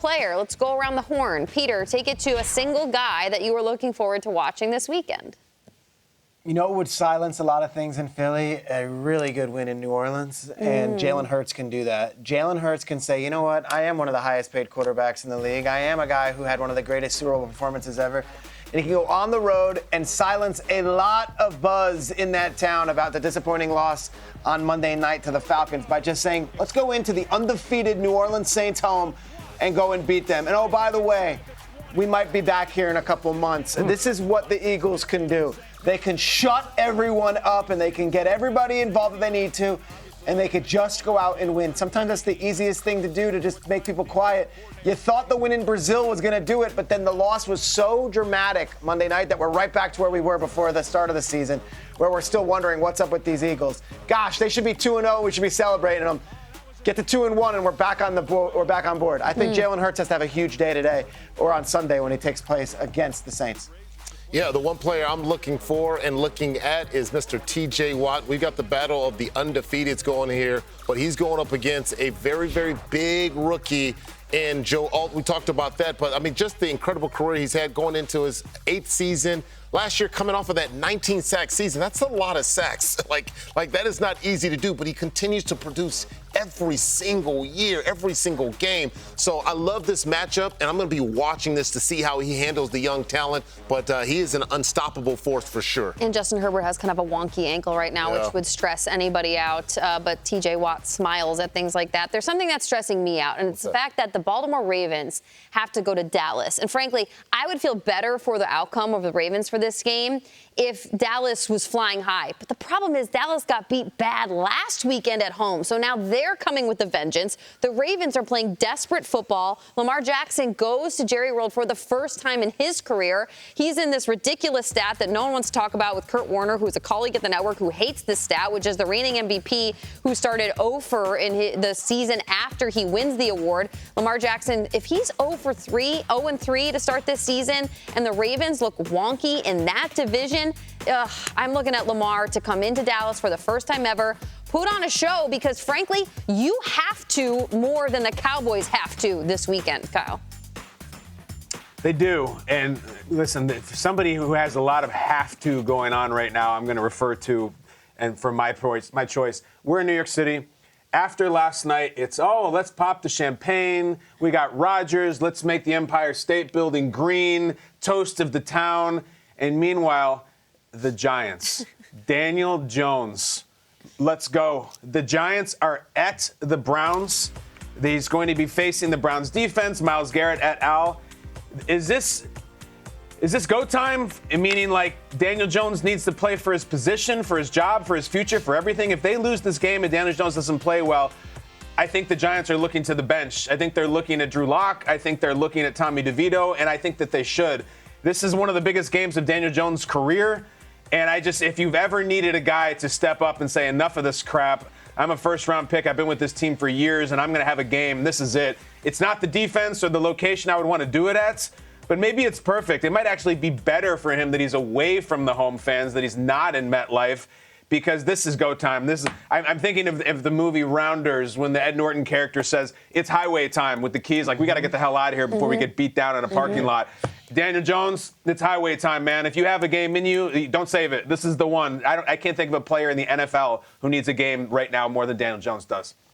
player. Let's go around the horn. Peter, take it to a single guy that you were looking forward to watching this weekend. You know what would silence a lot of things in Philly? A really good win in New Orleans, and Jalen Hurts can do that. Jalen Hurts can say, you know what, I am one of the highest paid quarterbacks in the league. I am a guy who had one of the greatest Super Bowl performances ever. And he can go on the road and silence a lot of buzz in that town about the disappointing loss on Monday night to the Falcons by just saying, let's go into the undefeated New Orleans Saints home and go and beat them. And oh, by the way, we might be back here in a couple months. And this is what the Eagles can do. They can shut everyone up and they can get everybody involved if they need to, and they could just go out and win. Sometimes that's the easiest thing to do, to just make people quiet. You thought the win in Brazil was going to do it, but then the loss was so dramatic Monday night that we're right back to where we were before the start of the season, where we're still wondering what's up with these Eagles. Gosh, they should be 2-0. We should be celebrating them. Get to 2-1 and we're back on board. I think Jalen Hurts has to have a huge day today or on Sunday when he takes place against the Saints. Yeah, the one player I'm looking for and looking at is Mr. T.J. Watt. We've got the battle of the undefeateds going here, but he's going up against a very, very big rookie in Joe Alt. We talked about that, but, I mean, just the incredible career he's had going into his 8th season. Last year, coming off of that 19-sack season, that's a lot of sacks. Like that is not easy to do, but he continues to produce every single year, every single game. So I love this matchup, and I'm going to be watching this to see how he handles the young talent, but he is an unstoppable force for sure. And Justin Herbert has kind of a wonky ankle right now, which would stress anybody out, but T.J. Watt smiles at things like that. There's something that's stressing me out, and it's the fact that the Baltimore Ravens have to go to Dallas. And frankly, I would feel better for the outcome of the Ravens for this game if Dallas was flying high. But the problem is Dallas got beat bad last weekend at home. So now they're coming with a vengeance. The Ravens are playing desperate football. Lamar Jackson goes to Jerry World for the first time in his career. He's in this ridiculous stat that no one wants to talk about with Kurt Warner, who's a colleague at the network who hates this stat, which is the reigning MVP who started 0-for in the season after he wins the award. Lamar Jackson, if he's 0-3 to start this season and the Ravens look wonky in that division, I'm looking at Lamar to come into Dallas for the first time ever, put on a show, because frankly, you have to more than the Cowboys have to this weekend, Kyle. They do. And listen, for somebody who has a lot of have to going on right now, I'm going to refer to, and for my choice, we're in New York City. After last night, it's, let's pop the champagne. We got Rodgers. Let's make the Empire State Building green. Toast of the town. And meanwhile, the Giants. Daniel Jones. Let's go. The Giants are at the Browns. He's going to be facing the Browns defense. Myles Garrett et al. Is this go time? Meaning, like, Daniel Jones needs to play for his position, for his job, for his future, for everything. If they lose this game and Daniel Jones doesn't play well, I think the Giants are looking to the bench. I think they're looking at Drew Lock. I think they're looking at Tommy DeVito, and I think that they should. This is one of the biggest games of Daniel Jones' career, and if you've ever needed a guy to step up and say, enough of this crap, I'm a first-round pick, I've been with this team for years, and I'm going to have a game, this is it. It's not the defense or the location I would want to do it at, but maybe it's perfect. It might actually be better for him that he's away from the home fans, that he's not in MetLife, because this is go time. I'm thinking of the movie Rounders, when the Ed Norton character says, it's highway time with the keys, like, we got to get the hell out of here before we get beat down in a parking lot. Daniel Jones, it's highway time, man. If you have a game in you, don't save it. This is the one. I can't think of a player in the NFL who needs a game right now more than Daniel Jones does.